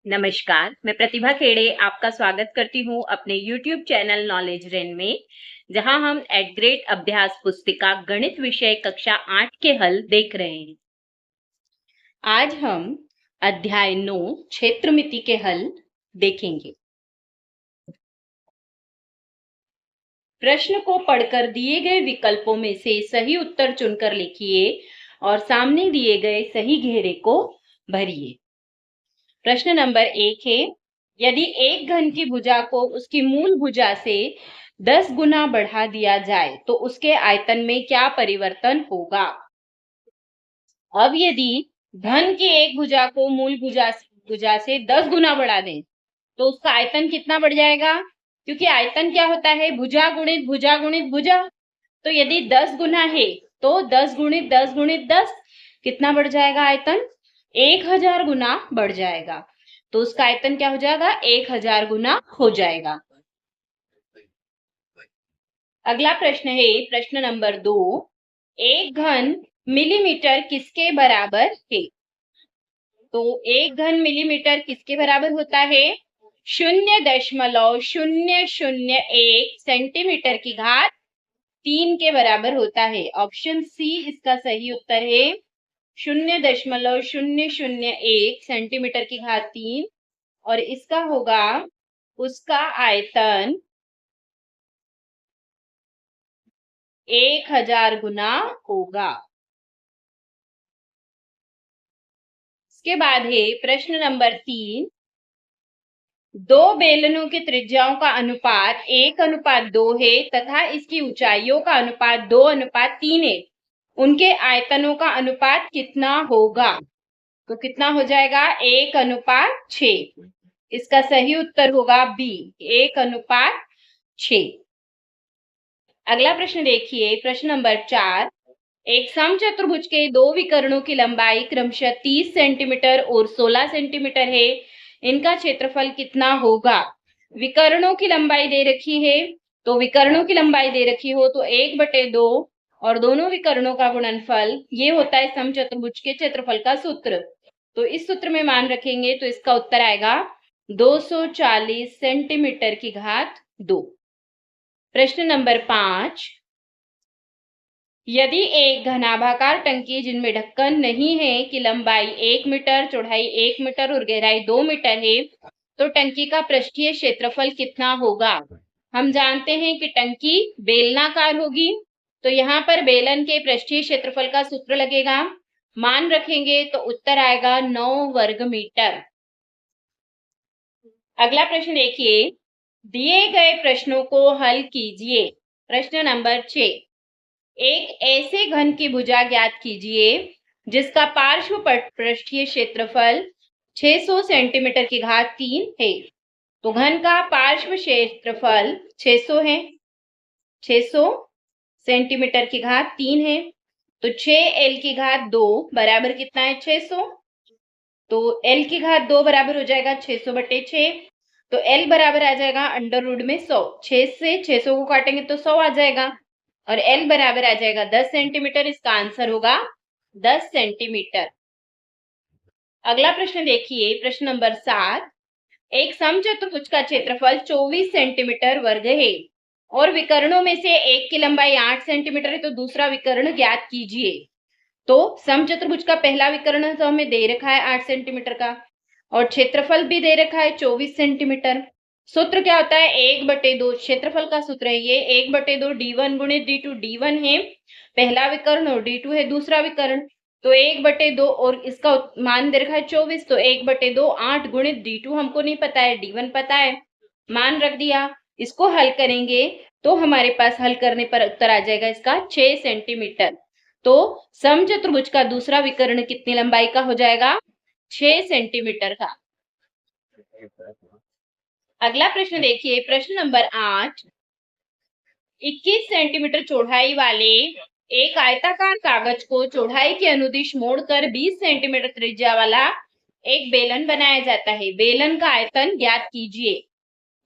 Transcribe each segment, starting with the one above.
नमस्कार, मैं प्रतिभा खेड़े आपका स्वागत करती हूँ अपने YouTube चैनल नॉलेज रेन में, जहां हम एट ग्रेड अभ्यास पुस्तिका गणित विषय कक्षा 8 के हल देख रहे हैं। आज हम अध्याय 9 क्षेत्रमिति के हल देखेंगे। प्रश्न को पढ़कर दिए गए विकल्पों में से सही उत्तर चुनकर लिखिए और सामने दिए गए सही घेरे को भरिए। प्रश्न नंबर 1 है, यदि एक घन की भुजा को उसकी मूल भुजा से 10 गुना बढ़ा दिया जाए तो उसके आयतन में क्या परिवर्तन होगा? अब यदि घन की एक भुजा को मूल भुजा से 10 गुना बढ़ा दें तो उसका आयतन कितना बढ़ जाएगा? क्योंकि आयतन क्या होता है? भुजा गुणित भुजा गुणित भुजा। तो यदि 10 गुना है तो 10 गुणित 10 गुणित 10 कितना बढ़ जाएगा? आयतन 1000 गुना बढ़ जाएगा। तो उसका आयतन क्या हो जाएगा? 1000 गुना हो जाएगा। अगला प्रश्न है प्रश्न नंबर 2, एक घन मिलीमीटर किसके बराबर है? तो एक घन मिलीमीटर किसके बराबर होता है? 0.001 सेंटीमीटर की घात 3 के बराबर होता है। ऑप्शन सी इसका सही उत्तर है। 0.001 सेंटीमीटर की घात 3 और इसका होगा उसका आयतन 1000 गुना होगा। इसके बाद है प्रश्न नंबर 3, दो बेलनों की त्रिज्याओं का अनुपात 1:2 है तथा इसकी ऊंचाइयों का अनुपात 2:3 है। उनके आयतनों का अनुपात कितना होगा? तो कितना हो जाएगा? 1:6। इसका सही उत्तर होगा बी, 1:6। अगला प्रश्न देखिए प्रश्न नंबर 4, एक समचतुर्भुज के दो विकर्णों की लंबाई क्रमशः 30 सेंटीमीटर और 16 सेंटीमीटर है। इनका क्षेत्रफल कितना होगा? विकर्णों की लंबाई दे रखी है, तो विकर्णों की लंबाई दे रखी हो तो 1/2 और दोनों विकर्णों का गुणनफल, ये होता है समचतुर्भुज के क्षेत्रफल का सूत्र। तो इस सूत्र में मान रखेंगे तो इसका उत्तर आएगा 240 सेंटीमीटर की घात 2। प्रश्न नंबर 5, यदि एक घनाभाकार टंकी जिनमें ढक्कन नहीं है की लंबाई 1 मीटर, चौड़ाई 1 मीटर और गहराई 2 मीटर है तो टंकी का पृष्ठीय क्षेत्रफल कितना होगा? हम जानते हैं कि टंकी बेलनाकार होगी, तो यहाँ पर बेलन के पृष्ठीय क्षेत्रफल का सूत्र लगेगा। मान रखेंगे तो उत्तर आएगा 9 वर्ग मीटर। अगला प्रश्न देखिए, दिए गए प्रश्नों को हल कीजिए। प्रश्न नंबर 6, एक ऐसे घन की भुजा ज्ञात कीजिए जिसका पार्श्व पृष्ठीय क्षेत्रफल 600 सेंटीमीटर की घात 3 है। तो घन का पार्श्व क्षेत्रफल 600 है, 600 सेंटीमीटर की घात 3 है। तो 6l की घात 2 बराबर कितना है? 600। तो l की घात 2 बराबर हो जाएगा 600/6। तो l बराबर आ जाएगा अंडर रूट में 100। 6 से 600 को काटेंगे तो 100 आ जाएगा और l बराबर आ जाएगा 10 सेंटीमीटर। इसका आंसर होगा 10 सेंटीमीटर। अगला प्रश्न देखिए प्रश्न नंबर 7, एक समचतुर्भुज का क्षेत्रफल 24 सेंटीमीटर वर्ग है और विकर्णों में से एक की लंबाई 8 सेंटीमीटर है तो दूसरा विकर्ण ज्ञात कीजिए। तो समचतुर्भुज का पहला विकर्ण तो हमें दे रखा है 8 सेंटीमीटर का और क्षेत्रफल भी दे रखा है 24 सेंटीमीटर। सूत्र क्या होता है? 1/2। क्षेत्रफल का सूत्र है ये 1/2 d1 गुणित d2। d1 है पहला विकर्ण और d2 है दूसरा विकर्ण। तो 1/2 और इसका मान दे रखा है 24, तो 1/2 8 गुणित d2 हमको नहीं पता है, d1 पता है, मान रख दिया। इसको हल करेंगे तो हमारे पास हल करने पर उत्तर आ जाएगा इसका 6 सेंटीमीटर। तो समचतुर्भुज का दूसरा विकर्ण कितनी लंबाई का हो जाएगा? 6 सेंटीमीटर का। अगला प्रश्न देखिए प्रश्न नंबर 8, 21 सेंटीमीटर चौड़ाई वाले एक आयताकार कागज को चौड़ाई के अनुदिश मोड़कर 20 सेंटीमीटर त्रिज्या वाला एक बेलन बनाया जाता है। बेलन का आयतन ज्ञात कीजिए।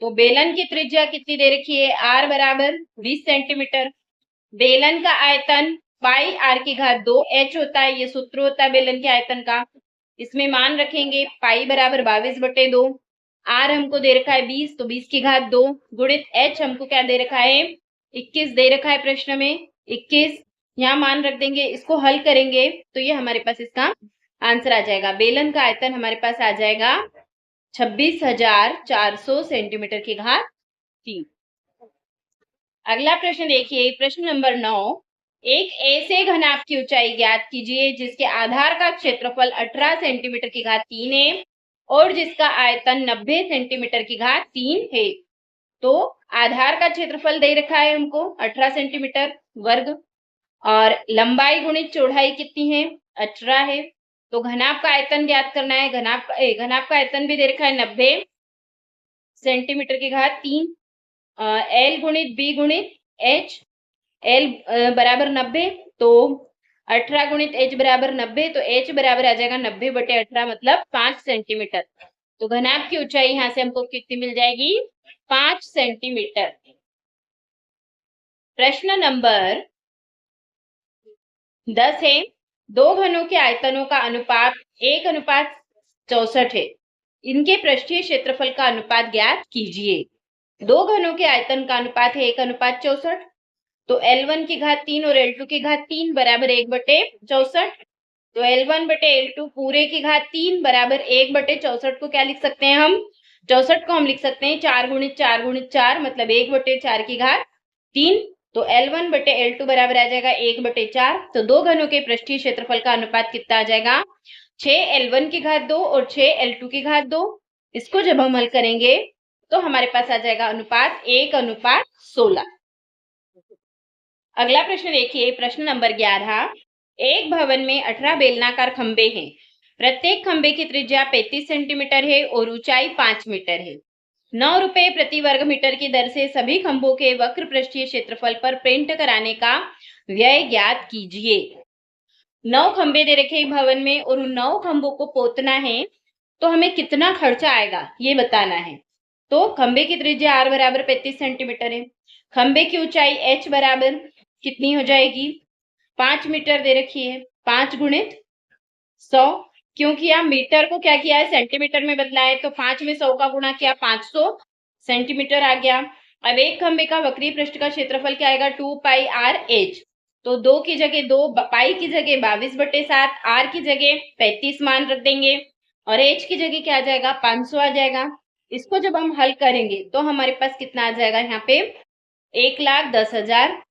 तो बेलन की त्रिज्या कितनी दे रखी है? r बराबर 20 सेंटीमीटर। बेलन का आयतन पाई r की घात 2 h होता है, ये सूत्र होता है बेलन के आयतन का। इसमें मान रखेंगे पाई बराबर 22/2। आर हमको दे रखा है 20, तो 20 की घात 2 गुणित एच हमको क्या दे रखा है 21 दे रखा है प्रश्न में 21। यहाँ मान रख देंगे, इसको हल करेंगे तो ये हमारे पास इसका आंसर आ जाएगा। बेलन का आयतन हमारे पास आ जाएगा 26,400 सेंटीमीटर की घात 3। अगला प्रश्न देखिए, प्रश्न नंबर 9। एक ऐसे घनाभ की ऊंचाई ज्ञात कीजिए जिसके आधार का क्षेत्रफल 18 सेंटीमीटर की घात 3 है और जिसका आयतन 90 सेंटीमीटर की घात 3 है। तो आधार का क्षेत्रफल दे रखा है हमको 18 सेंटीमीटर वर्ग और लंबाई गुणित चौड़ाई कितनी है 18 है। तो घनाभ का आयतन ज्ञात करना है। घनाभ का आयतन भी दे रखा है 90 सेंटीमीटर की घात 3। एल गुणित बी गुणित एच, एल बराबर 90 तो 18 गुणित एच बराबर 90, तो एच बराबर आ जाएगा 90/18 मतलब 5 सेंटीमीटर। तो घनाभ की ऊंचाई यहाँ से हमको कितनी मिल जाएगी 5 सेंटीमीटर। प्रश्न नंबर 10 है, दो घनों के आयतनों का अनुपात 1:64 है। इनके पृष्ठीय क्षेत्रफल का अनुपात ज्ञात कीजिए। दो घनों के आयतन का अनुपात है 1:64, तो L1 की घात 3 और L2 की घात 3 बराबर 1/64। तो L1/L2 पूरे की घात 3 बराबर 1/64 को क्या लिख सकते हैं हम 64 को हम लिख सकते हैं 4 गुणित 4 गुणित 4 मतलब 1/4 की घात 3। तो L1/L2 बराबर आ जाएगा 1/4। तो दो घनों के पृष्ठीय क्षेत्रफल का अनुपात कितना आ जाएगा 6L1 की घात 2 और 6L2 की घात 2। इसको जब हम हल करेंगे तो हमारे पास आ जाएगा अनुपात 1:16। अगला प्रश्न देखिए, प्रश्न नंबर 11। एक भवन में 18 बेलनाकार खंबे हैं। प्रत्येक खंबे की त्रिज्या 35 सेंटीमीटर है और ऊंचाई 5 मीटर है। 9 रुपए प्रति वर्ग मीटर की दर से सभी खंभों के वक्र पृष्ठीय क्षेत्रफल पर पेंट कराने का व्यय ज्ञात कीजिए। 9 खंबे दे रखे भवन में और उन 9 खंभों को पोतना है, तो हमें कितना खर्चा आएगा ये बताना है। तो खंबे की त्रिज्या r बराबर 35 सेंटीमीटर है। खंबे की ऊंचाई h बराबर कितनी हो जाएगी 5 मीटर दे रखी है 5 गुणित 100, क्योंकि यहाँ मीटर को क्या किया है सेंटीमीटर में बदला है, तो 5 में 100 का गुणा किया 500 सेंटीमीटर आ गया। अब एक खंबे का वक्रीय पृष्ठ का क्षेत्रफल क्या आएगा 2πr/h। तो 2 की जगह 2, पाई की जगह 22/7, आर की जगह 35 मान रख देंगे और h की जगह क्या आ जाएगा 500 आ जाएगा। इसको जब हम हल करेंगे तो हमारे पास कितना आ जाएगा यहाँ पे 1,10,000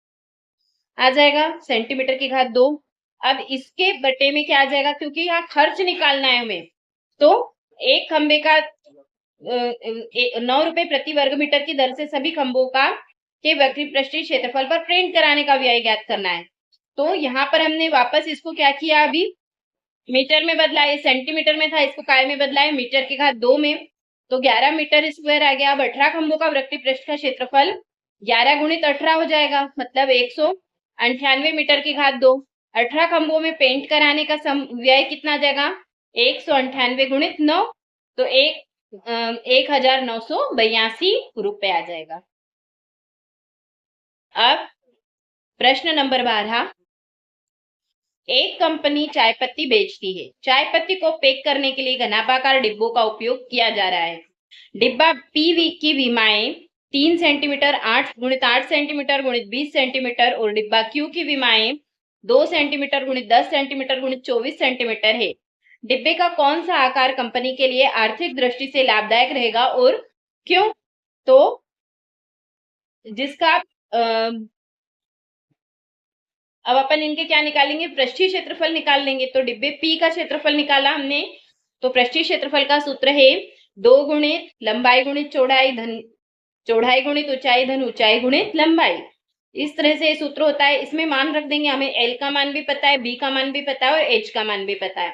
आ जाएगा सेंटीमीटर की घात 2। अब इसके बटे में क्या आ जाएगा, क्योंकि यहाँ खर्च निकालना है हमें, तो एक खंबे का 9 रुपए प्रति वर्ग मीटर की दर से सभी खंभों का के वक्रीय पृष्ठीय क्षेत्रफल पर प्रिंट कराने का व्यय ज्ञात करना है। तो यहाँ पर हमने वापस इसको क्या किया, अभी मीटर में बदला, ये सेंटीमीटर में था इसको काय में बदला है मीटर की घात 2 में, तो 11 मीटर स्क्वायर आ गया। अब 18 खंभों का वक्रीय पृष्ठ का क्षेत्रफल 11 गुणित 18 हो जाएगा मतलब 198 मीटर की घात 2। 18 खंभों में पेंट कराने का व्यय कितना आ जाएगा 198 गुणित 9, तो 1,982 रुपए आ जाएगा। अब प्रश्न नंबर 12। एक कंपनी चाय पत्ती बेचती है। चाय पत्ती को पैक करने के लिए घनाभाकार डिब्बों का उपयोग किया जा रहा है। डिब्बा पी की विमाएं 3 सेंटीमीटर 8 गुणित 8 सेंटीमीटर गुणित 20 सेंटीमीटर और डिब्बा क्यू की विमाएं 2 सेंटीमीटर गुणित 10 सेंटीमीटर गुणित 24 सेंटीमीटर है। डिब्बे का कौन सा आकार कंपनी के लिए आर्थिक दृष्टि से लाभदायक रहेगा और क्यों? तो जिसका अब अपन इनके क्या निकालेंगे पृष्ठीय क्षेत्रफल निकाल लेंगे। तो डिब्बे पी का क्षेत्रफल निकाला हमने, तो पृष्ठीय क्षेत्रफल का सूत्र है 2 गुणित लंबाई गुणित चौड़ाई धन चौड़ाई गुणित ऊंचाई धन ऊंचाई गुणित लंबाई। इस तरह से सूत्र होता है। इसमें मान रख देंगे, हमें एल का मान भी पता है, बी का मान भी पता है और एच का मान भी पता है।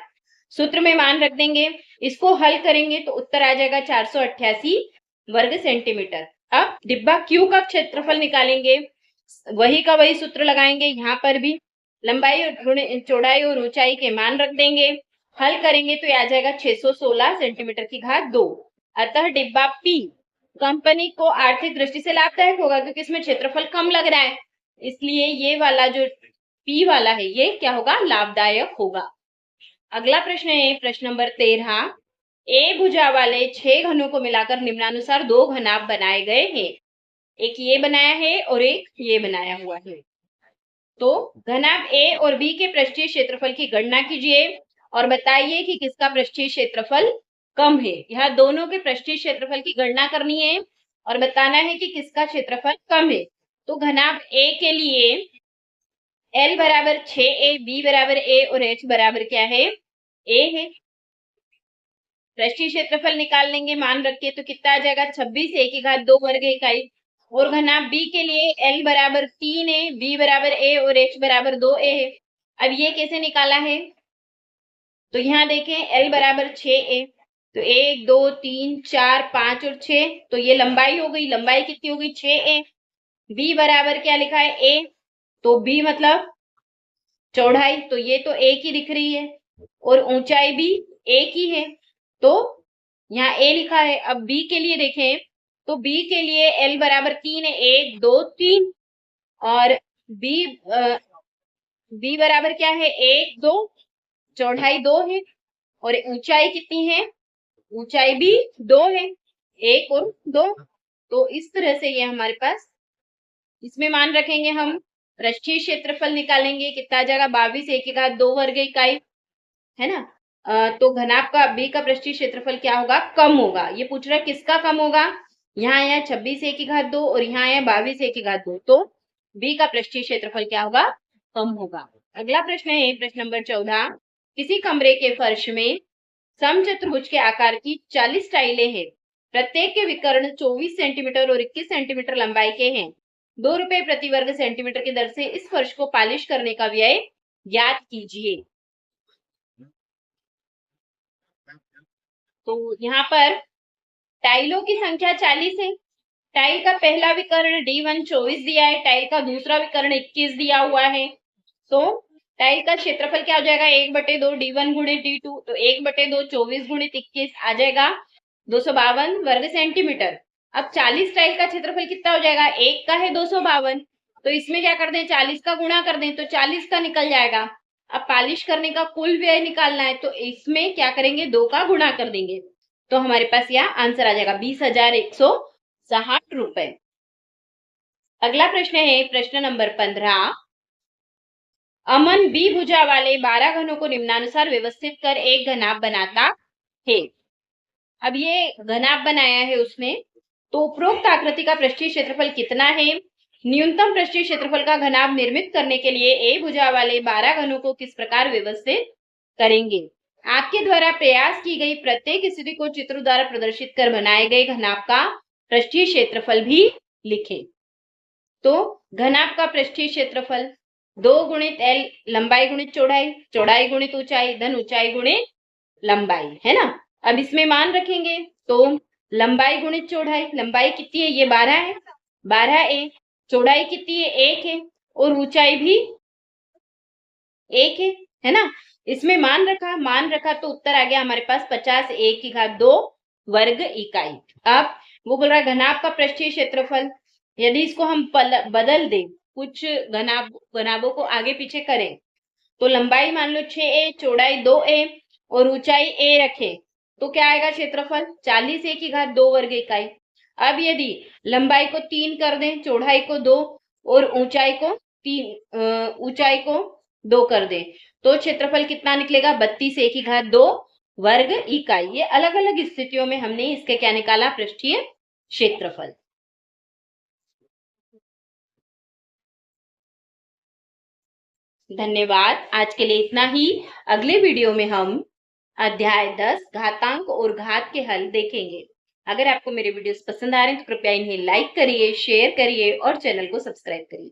सूत्र में मान रख देंगे, इसको हल करेंगे तो उत्तर आ जाएगा 488 वर्ग सेंटीमीटर। अब डिब्बा क्यू का क्षेत्रफल निकालेंगे, वही का वही सूत्र लगाएंगे। यहाँ पर भी लंबाई चौड़ाई और ऊंचाई के मान रख देंगे, हल करेंगे तो आ जाएगा 616 सेंटीमीटर की घात 2। अतः डिब्बा पी कंपनी को आर्थिक दृष्टि से लाभदायक होगा, क्योंकि इसमें क्षेत्रफल कम लग रहा है, इसलिए ये वाला जो पी वाला है ये क्या होगा लाभदायक होगा। अगला प्रश्न है प्रश्न नंबर 13। ए भुजा वाले 6 घनों को मिलाकर निम्नानुसार 2 घनाभ बनाए गए हैं। एक ये बनाया है और एक ये बनाया हुआ है। तो घनाभ ए और बी के पृष्ठीय क्षेत्रफल की गणना कीजिए और बताइए कि किसका पृष्ठीय क्षेत्रफल कम है। यहाँ दोनों के पृष्ठीय क्षेत्रफल की गणना करनी है और बताना है कि किसका क्षेत्रफल कम है। तो घनाभ ए के लिए L बराबर 6a, B बराबर a और H बराबर क्या है, a है। पृष्ठीय क्षेत्रफल निकाल लेंगे मान रख के, तो कितना आ जाएगा 26 a की घात 2 वर्ग इकाई। और घनाभ B के लिए L बराबर 3a, B बराबर a और H बराबर 2a है। अब ये कैसे निकाला है, तो यहाँ देखें L बराबर 6a, तो 1 2 3 4 5 और 6, तो ये लंबाई हो गई। लंबाई कितनी हो गई 6a। B बराबर क्या लिखा है a, तो B मतलब चौड़ाई, तो ये तो एक ही दिख रही है और ऊंचाई भी एक ही है, तो यहाँ a लिखा है। अब b के लिए देखें, तो b के लिए l बराबर 3 है, 1 2 3, और b बराबर क्या है 1 2, चौड़ाई 2 है और ऊंचाई कितनी है, ऊंचाई भी 2 है, 1 और 2। तो इस तरह से ये हमारे पास, इसमें मान रखेंगे हम, पृष्ठीय क्षेत्रफल निकालेंगे, कितना आ जाएगा 22 a की घात 2 वर्ग इकाई, है ना। तो घनाभ का बी का पृष्ठीय क्षेत्रफल क्या होगा, कम होगा। ये पूछ रहा है किसका कम होगा, यहाँ आया 26 a की घात 2 और यहाँ आया 22 a की घात 2, तो बी का पृष्ठीय क्षेत्रफल क्या होगा, कम होगा। अगला प्रश्न है प्रश्न नंबर 14। किसी कमरे के फर्श में समचतुर्भुज के आकार की 40 टाइलें हैं। प्रत्येक के विकर्ण 24 सेंटीमीटर और 21 सेंटीमीटर लंबाई के हैं। 2 रुपए प्रति वर्ग सेंटीमीटर की दर से इस फर्श को पॉलिश करने का व्यय ज्ञात कीजिए। तो यहाँ पर टाइलों की संख्या 40 है। टाइल का पहला विकर्ण D1 24 दिया है, टाइल का दूसरा विकर्ण 21 दिया हुआ है। तो टाइल का क्षेत्रफल क्या हो जाएगा 1/2 D1 गुणित D2, तो 1/2 24 गुणित 21 आ जाएगा 252 वर्ग सेंटीमीटर। अब 40 टाइल का क्षेत्रफल कितना हो जाएगा, एक का है 252, तो इसमें क्या कर दें 40 का गुणा कर दें, तो 40 का निकल जाएगा। अब पॉलिश करने का कुल व्यय निकालना है, तो इसमें क्या करेंगे 2 का गुणा कर देंगे, तो हमारे पास यहाँ आंसर आ जाएगा 20,160 रुपए। अगला प्रश्न है प्रश्न नंबर 15। अमन बी भुजा वाले 12 घनों को निम्नानुसार व्यवस्थित कर एक घनाभ बनाता है। अब ये घनाभ बनाया है उसने, तो उपरोक्त आकृति का पृष्ठीय क्षेत्रफल कितना है। न्यूनतम पृष्ठीय क्षेत्रफल का घनाभ निर्मित करने के लिए ए भुजा वाले 12 घनों को किस प्रकार व्यवस्थित करेंगे। आपके द्वारा प्रयास की गई प्रत्येक स्थिति को चित्र द्वारा प्रदर्शित कर बनाए गए घनाभ का पृष्ठीय क्षेत्रफल भी लिखें। तो घनाभ का पृष्ठीय क्षेत्रफल 2 गुणित L, लंबाई गुणित चौड़ाई, चौड़ाई गुणित ऊंचाई, धन ऊंचाई गुणित लंबाई, है ना। अब इसमें मान रखेंगे, तो लंबाई गुणित चौड़ाई, लंबाई कितनी है ये 12 है, 12a, चौड़ाई कितनी है 1 है और ऊंचाई भी 1 है ना। इसमें मान रखा तो उत्तर आ गया हमारे पास 50 a की घात 2 वर्ग इकाई। अब वो बोल रहा है घनाभ का पृष्ठीय क्षेत्रफल, यदि इसको हम बदल दें, कुछ घनाभों को आगे पीछे करें, तो लंबाई मान लो 6a, चौड़ाई 2a और ऊंचाई a रखें, तो क्या आएगा क्षेत्रफल 40 a की घात 2 वर्ग इकाई। अब यदि लंबाई को 3 कर दें, चौड़ाई को 2 और ऊंचाई को 2 कर दें, तो क्षेत्रफल कितना निकलेगा 32 a की घात 2 वर्ग इकाई। ये अलग अलग स्थितियों में हमने इसके क्या निकाला, पृष्ठीय क्षेत्रफल। धन्यवाद, आज के लिए इतना ही। अगले वीडियो में हम अध्याय 10 घातांक और घात के हल देखेंगे। अगर आपको मेरे वीडियोस पसंद आ रहे हैं तो कृपया इन्हें लाइक करिए, शेयर करिए और चैनल को सब्सक्राइब करिए।